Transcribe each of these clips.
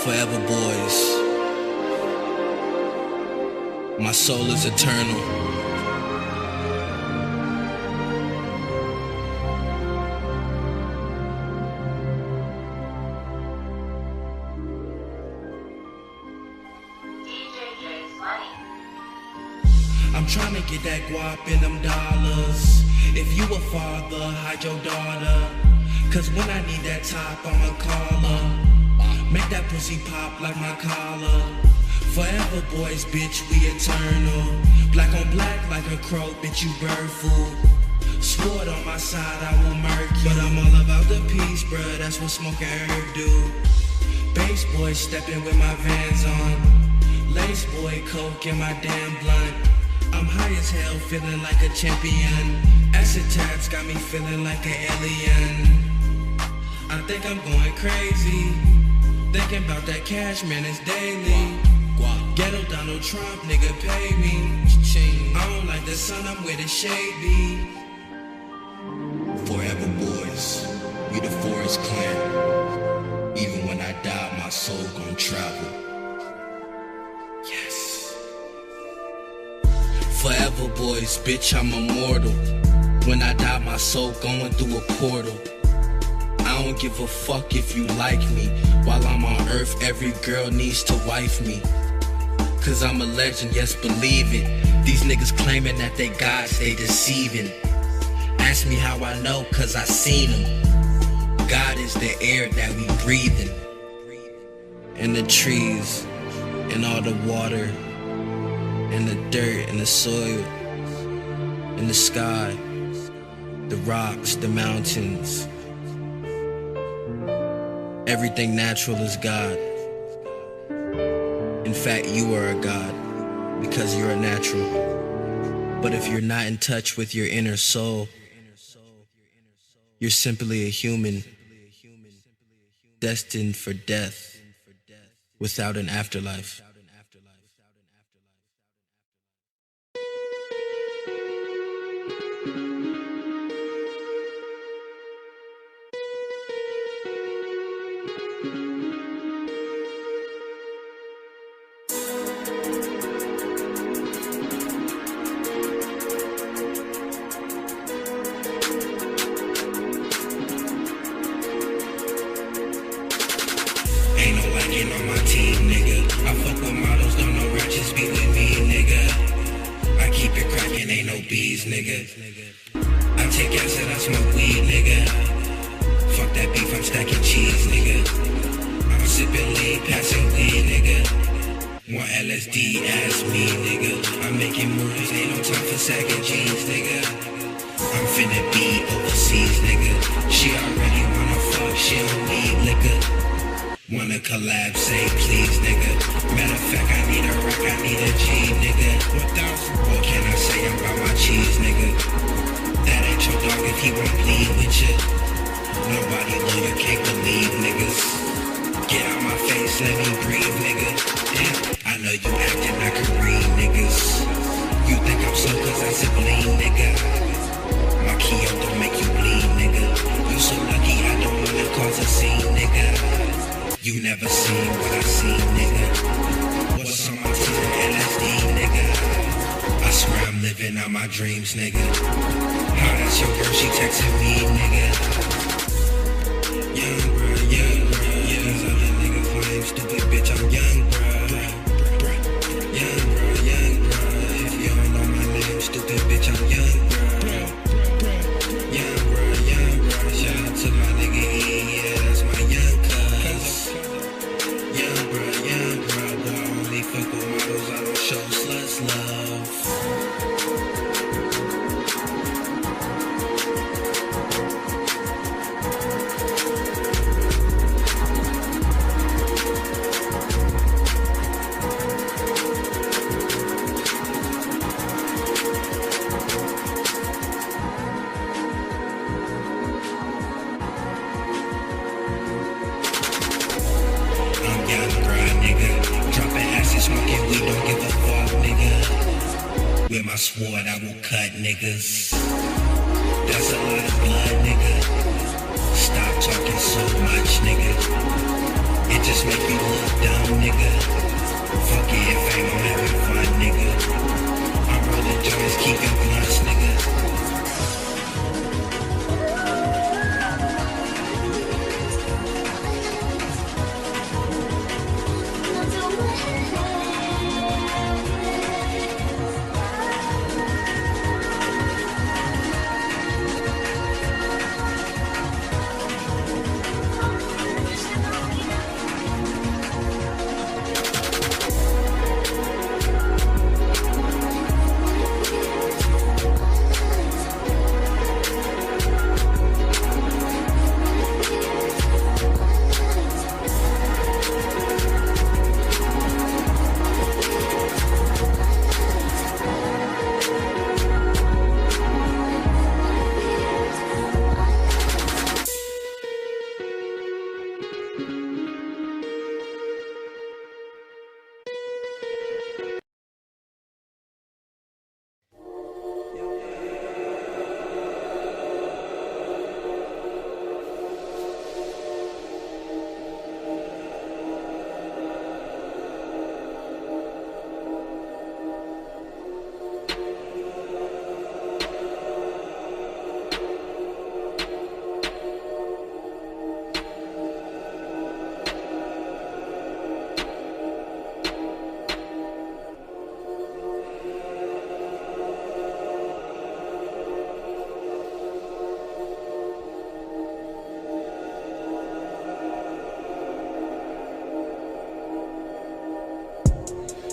Foreverboys. My soul is eternal. I'm trying to get that guap in them dollars. If you a father, hide your daughter. Cause when I need that top, I'ma call her. Make that pussy pop like my collar. Forever boys, bitch, we eternal. Black on black like a crow, bitch, you bird food. Sword on my side, I will murk you. But I'm all about the peace, bruh, that's what smoke and herb do. Bass boy stepping with my Vans on. Lace boy, coke in my damn blunt. I'm high as hell, feeling like a champion. Acid tabs got me feeling like an alien. I think I'm going crazy, thinking about that cash, man, it's daily. Ghetto Donald Trump, nigga, pay me. I don't like the sun, I'm where the shade be. Forever boys, we the Forest Clan. Even when I die, my soul gon' travel. Yes. Forever boys, bitch, I'm immortal. When I die, my soul going through a portal. I don't give a fuck if you like me. While I'm on earth, every girl needs to wife me. Cause I'm a legend, yes, believe it. These niggas claiming that they gods, they deceiving. Ask me how I know, cause I seen them. God is the air that we breathing. And the trees, and all the water, and the dirt, and the soil, and the sky, the rocks, the mountains. Everything natural is God. In fact, you are a God because you're a natural. But if you're not in touch with your inner soul, you're simply a human destined for death without an afterlife. Ain't no liking on my team, nigga. I fuck with models, don't know ratchets be with me, nigga. I keep it crackin', ain't no bees, nigga. I take acid, I smoke weed, nigga. Fuck that beef, I'm stacking cheese, nigga. I'm sippin' lean, passing weed, nigga. Want LSD, ask me, nigga. I'm making moves, ain't no time for sagging jeans, nigga. I'm finna be overseas, nigga. She already wanna fuck, she don't need liquor. Wanna collab, say please, nigga. Matter of fact, I need a rack, I need a G, nigga. What can I say about my cheese, nigga? That ain't your dog if he won't bleed with you. Nobody lawyer can't believe niggas. Get out my face, let me breathe, nigga. Damn, I know you acting like a read, niggas. You think I'm slow cause I sip lean, nigga. My Keo don't make you bleed, nigga. You so lucky I don't wanna cause a scene, nigga. You never seen what I seen, nigga. What's on my team? LSD, nigga. I swear I'm living out my dreams, nigga. How that's your girl, she texting me, nigga. Young bruh, yeah, cause other niggas lame, stupid bitch, I'm young bruh. Young bruh, if you don't know my name, stupid bitch, I'm young bruh. Young bruh, shout out to my nigga E, yeah, that's my young cuz. Young bruh, boy, I only fuck with models, I don't show sluts love. With my sword, I will cut niggas. That's a lot of blood, nigga. Stop talking so much, nigga. It just make you look dumb, nigga. Fuck it if ain't I'm having fun, nigga. I'm rolling joints, keep it blunts, nigga.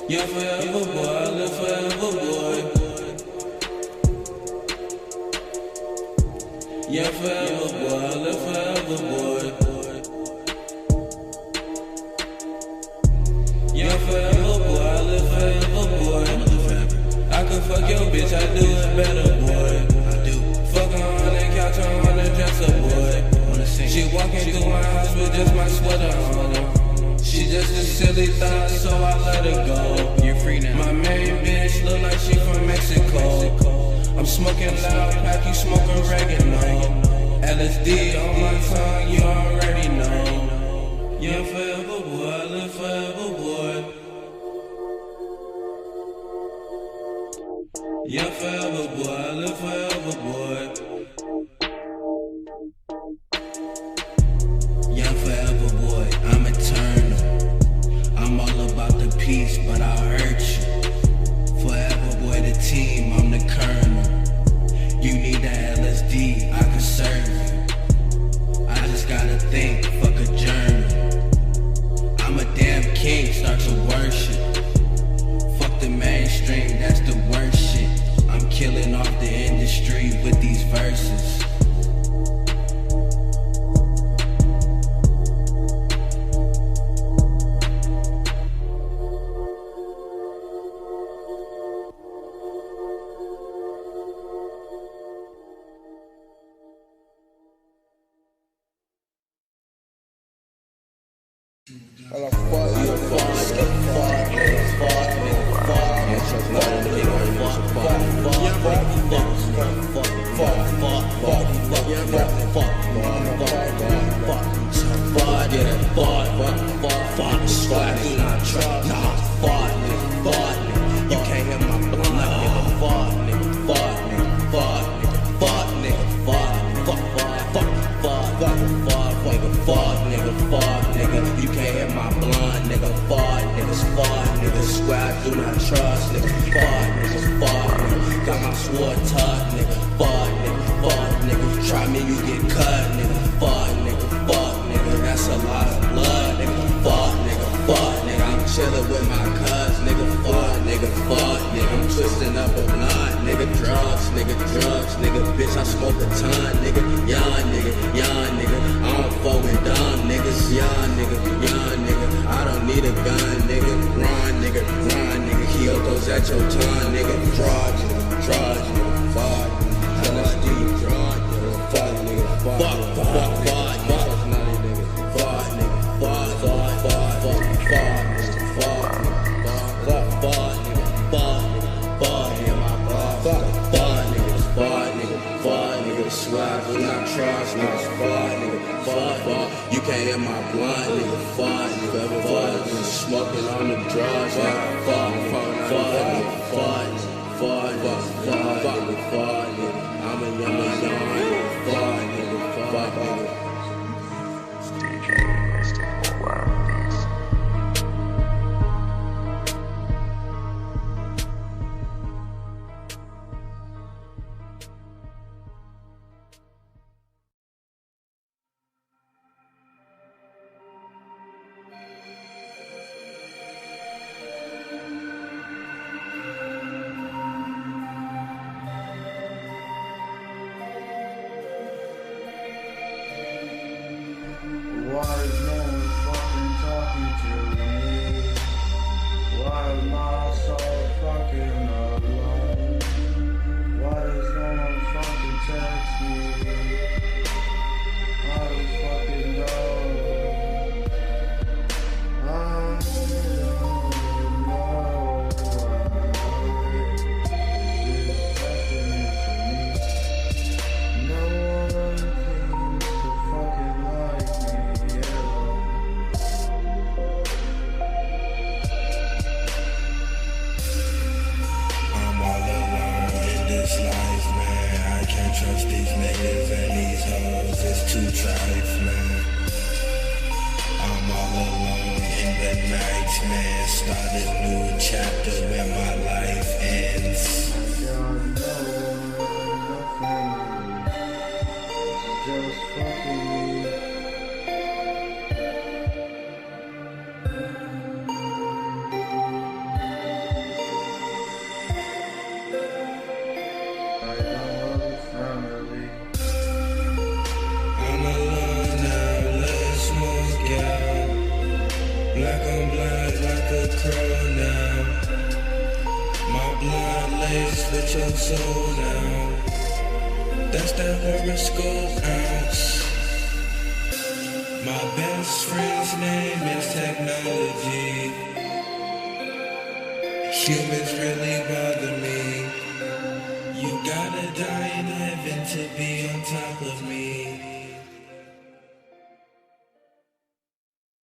Yeah, forever boy, I live forever boy. Yeah, forever boy, I live forever boy. Yeah, forever boy, I live forever boy. I can fuck your bitch, I do it better boy. I do. Fuck on the couch, on the dresser boy. She walking through my house with just my sweater on. She just a silly thought, so I let her go. You're free now. My main bitch look like she from Mexico. I'm smoking loud, pack you smoking oregano. LSD on my tongue, you already know. Yeah, forever boy, I live forever boy. Yeah, forever boy, I live forever boy. Yeah, forever boy, I'm eternal. I'm all about the peace, but I'll hurt you. Forever boy, the team, I'm the colonel. You need that LSD, I can serve you. I just gotta think, fuck a journal. I'm a damn king, start to worship. Fuck the mainstream, that's the worst shit. I'm killing off the industry with these verses. in my blunt, nigga, fuck, Foreverboys, nigga, smoking on the drugs, nigga, fuck, nigga, I'm a young, fuck, nigga, fuck, nigga. Why is no one fucking talking to me? Why am I so fucking alone? Why does no one fucking text me? I don't fucking know. I don't know. It's happening to me. No one seems to fucking like me. Life, man, I can't trust these niggas and these hoes, it's too trife, man. I'm all alone in the night, man. Start a new chapter when my life ends. Got no one, nothing, just fucking me. Black on black like a crow now. My blood laced with your soul now. That's that horoscope ounce. My best friend's name is technology. Humans really bother me. You gotta die in heaven to be on top of me.